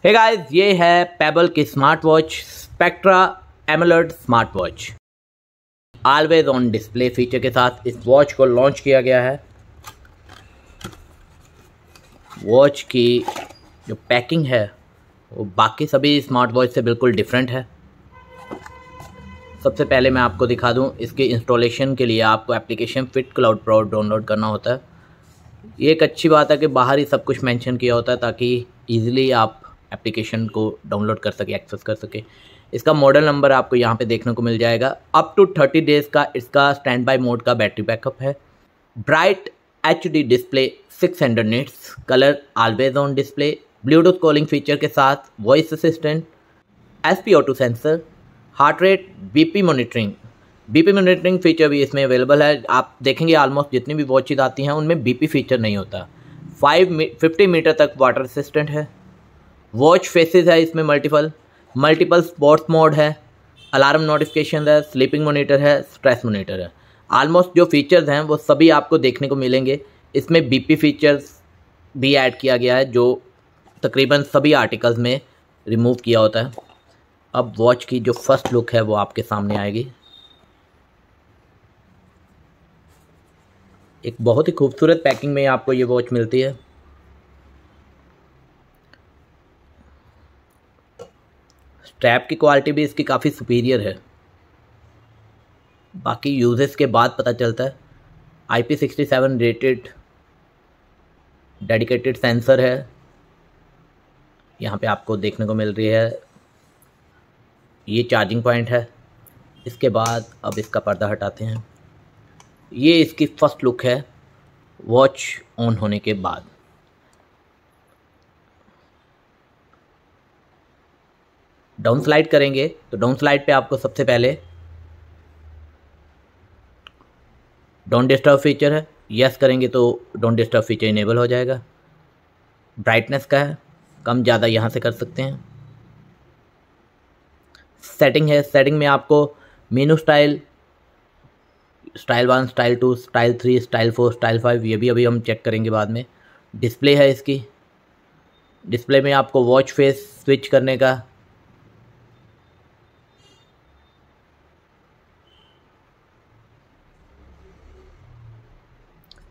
Hey guys, ये है Pebble की smart watch Spectra emulate smart watch. Always on display feature के साथ इस वॉच को लॉन्च किया गया है। वॉच की जो पैकिंग है वो बाकी सभी स्मार्ट वॉच से बिल्कुल डिफरेंट है। सबसे पहले मैं आपको दिखा दूं, इसके इंस्टॉलेशन के लिए आपको application fit cloud pro download करना होता है। ये एक अच्छी बात है कि बाहर ही सब कुछ मेंशन किया होता है ताकि ईजिली आप एप्लीकेशन को डाउनलोड कर सके, एक्सेस कर सके। इसका मॉडल नंबर आपको यहाँ पे देखने को मिल जाएगा। अप टू 30 डेज़ का इसका स्टैंड बाय मोड का बैटरी बैकअप है। Bright HD display 600 nits, colour always on display, Bluetooth calling feature के साथ voice assistant, SpO2 sensor, heart rate, BP monitoring feature भी इसमें अवेलेबल है। आप देखेंगे ऑलमोस्ट जितनी भी वॉचेज आती हैं उनमें BP फीचर नहीं होता। 50 मीटर तक वाटर रेसिस्टेंट है। वॉच फेसेस है इसमें मल्टीपल स्पोर्ट्स मोड है, अलार्म नोटिफिकेशन है, स्लीपिंग मॉनिटर है, स्ट्रेस मॉनिटर है। ऑलमोस्ट जो फीचर्स हैं वो सभी आपको देखने को मिलेंगे। इसमें BP फीचर्स भी ऐड किया गया है जो तकरीबन सभी आर्टिकल्स में रिमूव किया होता है। अब वॉच की जो फर्स्ट लुक है वो आपके सामने आएगी। एक बहुत ही खूबसूरत पैकिंग में आपको ये वॉच मिलती है। स्ट्रैप की क्वालिटी भी इसकी काफ़ी सुपीरियर है। बाकी यूजेस के बाद पता चलता है। IP67 रेटेड डेडिकेटेड सेंसर है, यहाँ पे आपको देखने को मिल रही है। ये चार्जिंग पॉइंट है। इसके बाद अब इसका पर्दा हटाते हैं। ये इसकी फर्स्ट लुक है वॉच ऑन होने के बाद। डाउन स्लाइड करेंगे तो डाउन स्लाइड पे आपको सबसे पहले डोंट डिस्टर्ब फीचर है। यस करेंगे तो डोंट डिस्टर्ब फीचर इनेबल हो जाएगा। ब्राइटनेस का है, कम ज़्यादा यहाँ से कर सकते हैं। सेटिंग है, सेटिंग में आपको मेनू style 1, style 2, style 3, style 4, style 5, ये भी अभी हम चेक करेंगे बाद में। डिस्प्ले है इसकी। डिस्प्ले में आपको वॉच फेस स्विच करने का,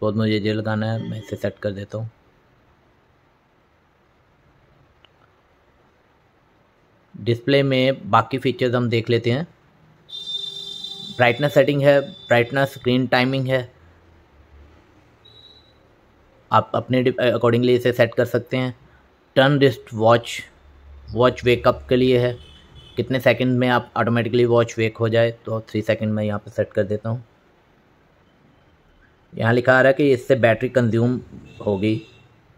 बहुत मुझे ये लगाना है, मैं इसे सेट कर देता हूँ। डिस्प्ले में बाकी फीचर्स हम देख लेते हैं। ब्राइटनेस सेटिंग है, ब्राइटनेस, स्क्रीन टाइमिंग है। आप अपने अकॉर्डिंगली इसे सेट कर सकते हैं। टर्न रिस्ट वॉच वेकअप के लिए है, कितने सेकंड में आप ऑटोमेटिकली वॉच वेक हो जाए, तो 3 सेकंड में यहाँ पे सेट कर देता हूँ। यहाँ लिखा आ रहा है कि इससे बैटरी कंज्यूम होगी,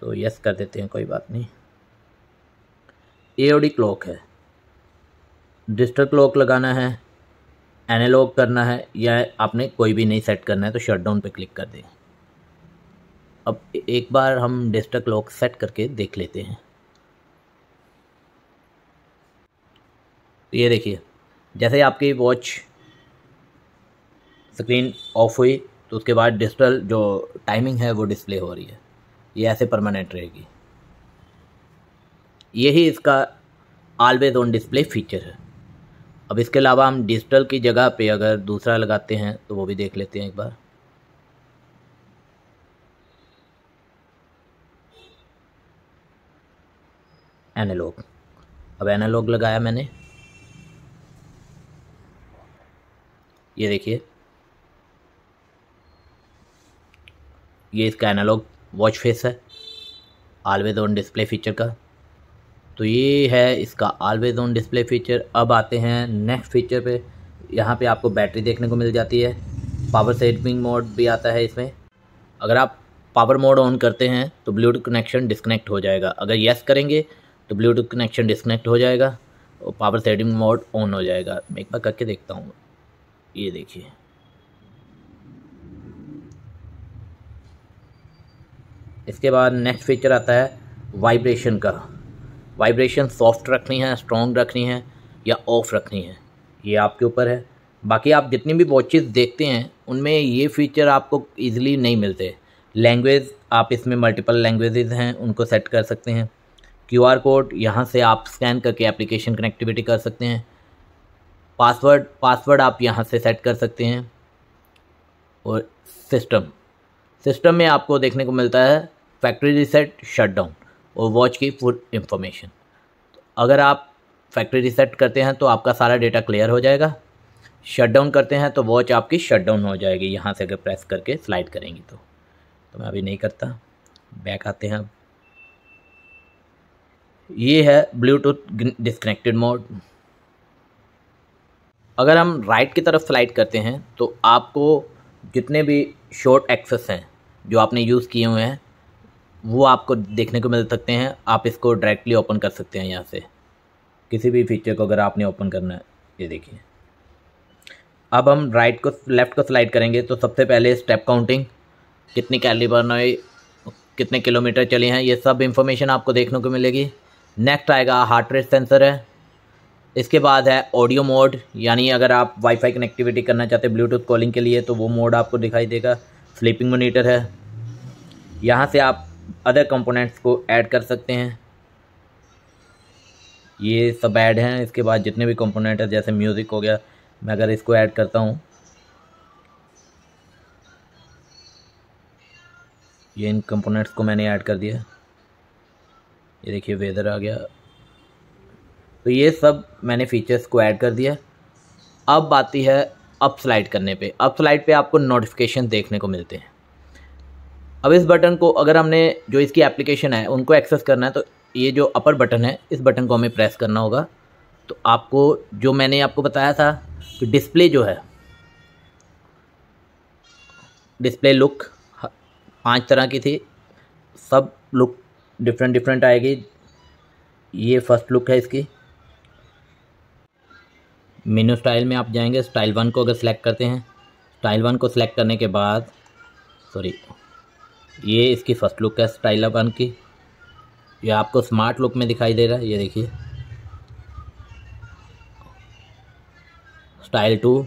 तो यस कर देते हैं, कोई बात नहीं। AOD क्लॉक है। डिजिटल क्लॉक लगाना है, एनालॉग करना है, या आपने कोई भी नहीं सेट करना है तो शटडाउन पे क्लिक कर दें। अब एक बार हम डिजिटल क्लॉक सेट करके देख लेते हैं। ये देखिए, जैसे आपकी वॉच स्क्रीन ऑफ हुई तो उसके बाद डिजिटल जो टाइमिंग है वो डिस्प्ले हो रही है। ये ऐसे परमानेंट रहेगी। यही इसका ऑलवेज ऑन डिस्प्ले फीचर है। अब इसके अलावा हम डिजिटल की जगह पे अगर दूसरा लगाते हैं तो वो भी देख लेते हैं एक बार। एनालॉग, अब एनालॉग लगाया मैंने। ये देखिए, ये इसका एनालॉग वॉच फेस है ऑलवेज ऑन डिस्प्ले फीचर का। तो ये है इसका ऑलवेज ऑन डिस्प्ले फीचर। अब आते हैं नेक्स्ट फीचर पे। यहाँ पे आपको बैटरी देखने को मिल जाती है। पावर सेविंग मोड भी आता है इसमें। अगर आप पावर मोड ऑन करते हैं तो ब्लूटूथ कनेक्शन डिस्कनेक्ट हो जाएगा। अगर यस करेंगे तो ब्लूटूथ कनेक्शन डिस्कनेक्ट हो जाएगा और पावर सेविंग मोड ऑन हो जाएगा। मैं एक बार करके देखता हूँ। ये देखिए, इसके बाद नेक्स्ट फीचर आता है वाइब्रेशन का। वाइब्रेशन सॉफ्ट रखनी है, स्ट्रॉन्ग रखनी है या ऑफ रखनी है, ये आपके ऊपर है। बाकी आप जितनी भी वॉचेस देखते हैं उनमें ये फीचर आपको इजीली नहीं मिलते। लैंग्वेज, आप इसमें मल्टीपल लैंग्वेजेस हैं उनको सेट कर सकते हैं। QR कोड यहाँ से आप स्कैन करके एप्लीकेशन कनेक्टिविटी कर सकते हैं। पासवर्ड आप यहाँ से सेट कर सकते हैं। और सिस्टम में आपको देखने को मिलता है फैक्ट्री रीसेट, शटडाउन और वॉच की फुल इंफॉर्मेशन। अगर आप फैक्ट्री रीसेट करते हैं तो आपका सारा डेटा क्लियर हो जाएगा, शटडाउन करते हैं तो वॉच आपकी शटडाउन हो जाएगी। यहाँ से अगर प्रेस करके स्लाइड करेंगी तो मैं अभी नहीं करता, बैक आते हैं। अब ये है ब्लूटूथ डिस्कनेक्टेड मोड। अगर हम राइट की तरफ स्लाइड करते हैं तो आपको जितने भी शॉर्ट एक्सेस हैं जो आपने यूज़ किए हुए हैं वो आपको देखने को मिल सकते हैं। आप इसको डायरेक्टली ओपन कर सकते हैं यहाँ से, किसी भी फीचर को अगर आपने ओपन करना है। ये देखिए, अब हम लेफ़्ट को स्लाइड करेंगे तो सबसे पहले स्टेप काउंटिंग, कितनी कैलोरी बर्न हुई, कितने किलोमीटर चले हैं, ये सब इंफॉर्मेशन आपको देखने को मिलेगी। नेक्स्ट आएगा हार्ट रेट सेंसर है। इसके बाद है ऑडियो मोड, यानी अगर आप वाईफाई कनेक्टिविटी करना चाहते हैं ब्लूटूथ कॉलिंग के लिए तो वो मोड आपको दिखाई देगा। स्लीपिंग मॉनिटर है, यहाँ से आप अदर कंपोनेंट्स को ऐड कर सकते हैं। ये सब ऐड हैं। इसके बाद जितने भी कंपोनेंट है जैसे म्यूज़िक हो गया, मैं अगर इसको ऐड करता हूँ, ये इन कंपोनेंट्स को मैंने ऐड कर दिया। ये देखिए वेदर आ गया। तो ये सब मैंने फीचर्स को ऐड कर दिया। अब आती है अप स्लाइड करने पे। अप स्लाइड पे आपको नोटिफिकेशन देखने को मिलते हैं। अब इस बटन को अगर हमने जो इसकी एप्लीकेशन है उनको एक्सेस करना है तो ये जो अपर बटन है इस बटन को हमें प्रेस करना होगा। तो आपको जो मैंने आपको बताया था कि डिस्प्ले जो है, डिस्प्ले लुक 5 तरह की थी, सब लुक डिफरेंट आएगी। ये फर्स्ट लुक है इसकी। मेनू स्टाइल में आप जाएंगे, स्टाइल 1 को अगर सिलेक्ट करते हैं, स्टाइल 1 को सिलेक्ट करने के बाद ये इसकी फर्स्ट लुक है स्टाइल 1 की। ये आपको स्मार्ट लुक में दिखाई दे रहा है, ये देखिए। स्टाइल 2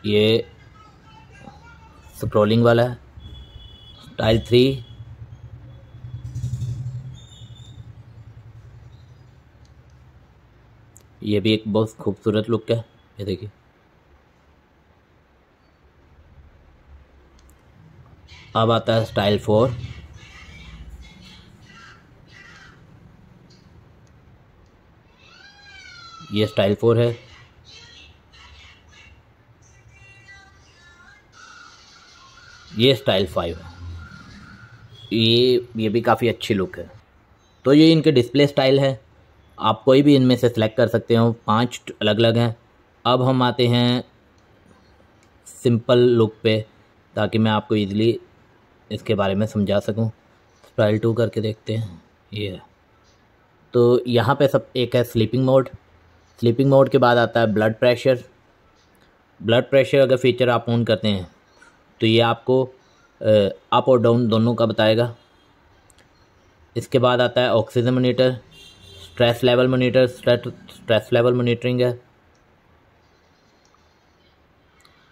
ये स्क्रॉलिंग वाला है। स्टाइल 3 ये भी एक बहुत खूबसूरत लुक है, ये देखिए। अब आता है स्टाइल 4। ये स्टाइल 4 है। ये स्टाइल 5 है। ये भी काफ़ी अच्छी लुक है। तो ये इनके डिस्प्ले स्टाइल है। आप कोई भी इनमें से सिलेक्ट कर सकते हो, 5 अलग अलग हैं। अब हम आते हैं सिंपल लुक पे, ताकि मैं आपको इजीली इसके बारे में समझा सकूं। स्टाइल 2 करके देखते हैं। ये है। तो यहाँ पे सब एक है स्लीपिंग मोड। स्लीपिंग मोड के बाद आता है ब्लड प्रेशर। ब्लड प्रेशर अगर फीचर आप ऑन करते हैं तो ये आपको अप और डाउन दोनों का बताएगा। इसके बाद आता है oxygen monitor, stress level monitor, stress level monitoring है,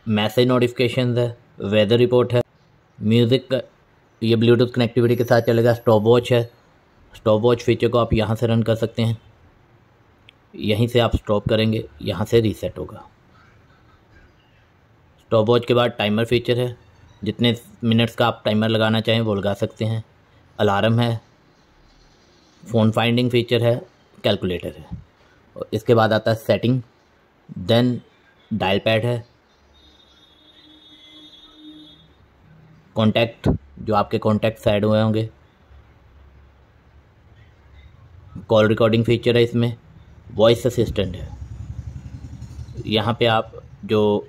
मैसेज नोटिफिकेशन है, वेदर रिपोर्ट है, म्यूज़िक का ये ब्लूटूथ कनेक्टिविटी के साथ चलेगा। स्टॉप वॉच है। स्टॉप वॉच फीचर को आप यहाँ से रन कर सकते हैं। यहीं से आप स्टॉप करेंगे, यहाँ से रीसेट होगा। स्टॉप वॉच के बाद टाइमर फीचर है, जितने मिनट्स का आप टाइमर लगाना चाहें वो लगा सकते हैं। अलार्म है, फ़ोन फाइंडिंग फीचर है, कैलकुलेटर है। और इसके बाद आता है सेटिंग, देन डायल पैड है, कॉन्टैक्ट जो आपके कॉन्टैक्ट ऐड हुए होंगे, कॉल रिकॉर्डिंग फीचर है इसमें, वॉइस असिस्टेंट है। यहाँ पे आप जो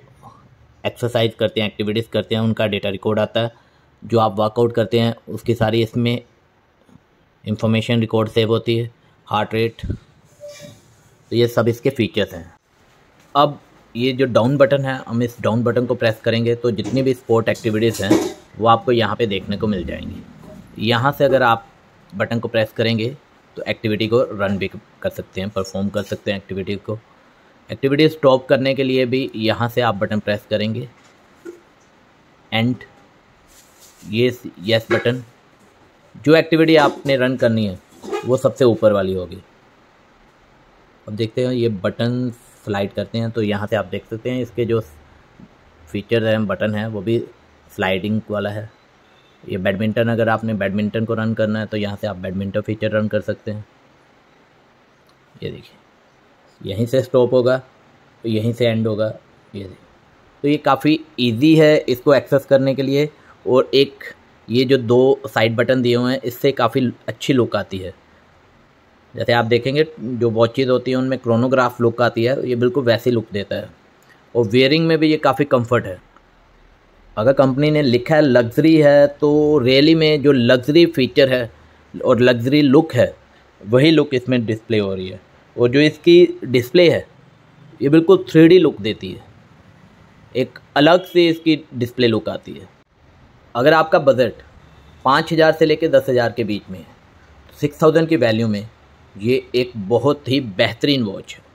एक्सरसाइज करते हैं, एक्टिविटीज़ करते हैं, उनका डेटा रिकॉर्ड आता है। जो आप वर्कआउट करते हैं उसकी सारी इसमें इंफॉर्मेशन रिकॉर्ड सेव होती है। हार्ट रेट, तो ये सब इसके फीचर्स हैं। अब ये जो डाउन बटन है, हम इस डाउन बटन को प्रेस करेंगे तो जितनी भी स्पोर्ट एक्टिविटीज़ हैं वो आपको यहाँ पे देखने को मिल जाएंगी। यहाँ से अगर आप बटन को प्रेस करेंगे तो एक्टिविटी को रन भी कर सकते हैं, परफॉर्म कर सकते हैं एक्टिविटी को। एक्टिविटी स्टॉप करने के लिए भी यहाँ से आप बटन प्रेस करेंगे, एंड ये यस बटन, जो एक्टिविटी आपने रन करनी है वो सबसे ऊपर वाली होगी। अब देखते हैं ये बटन स्लाइड करते हैं तो यहाँ से आप देख सकते हैं इसके जो फीचर हैं बटन है वो भी स्लाइडिंग वाला है। ये बैडमिंटन, अगर आपने बैडमिंटन को रन करना है तो यहाँ से आप बैडमिंटन फीचर रन कर सकते हैं। ये देखिए यहीं से स्टॉप होगा तो यहीं से एंड होगा। ये देखिए तो ये काफ़ी इजी है इसको एक्सेस करने के लिए। और एक ये जो 2 साइड बटन दिए हुए हैं इससे काफ़ी अच्छी लुक आती है। जैसे आप देखेंगे जो वॉचेज़ होती हैं उनमें क्रोनोग्राफ लुक आती है, ये बिल्कुल वैसी लुक देता है। और वेयरिंग में भी ये काफ़ी कंफर्ट है। अगर कंपनी ने लिखा है लग्जरी है तो रियली में जो लग्जरी फीचर है और लग्जरी लुक है वही लुक इसमें डिस्प्ले हो रही है। और जो इसकी डिस्प्ले है ये बिल्कुल 3D लुक देती है, एक अलग से इसकी डिस्प्ले लुक आती है। अगर आपका बजट 5,000 से लेकर 10,000 के बीच में है, 6,000 की वैल्यू में ये एक बहुत ही बेहतरीन वॉच है।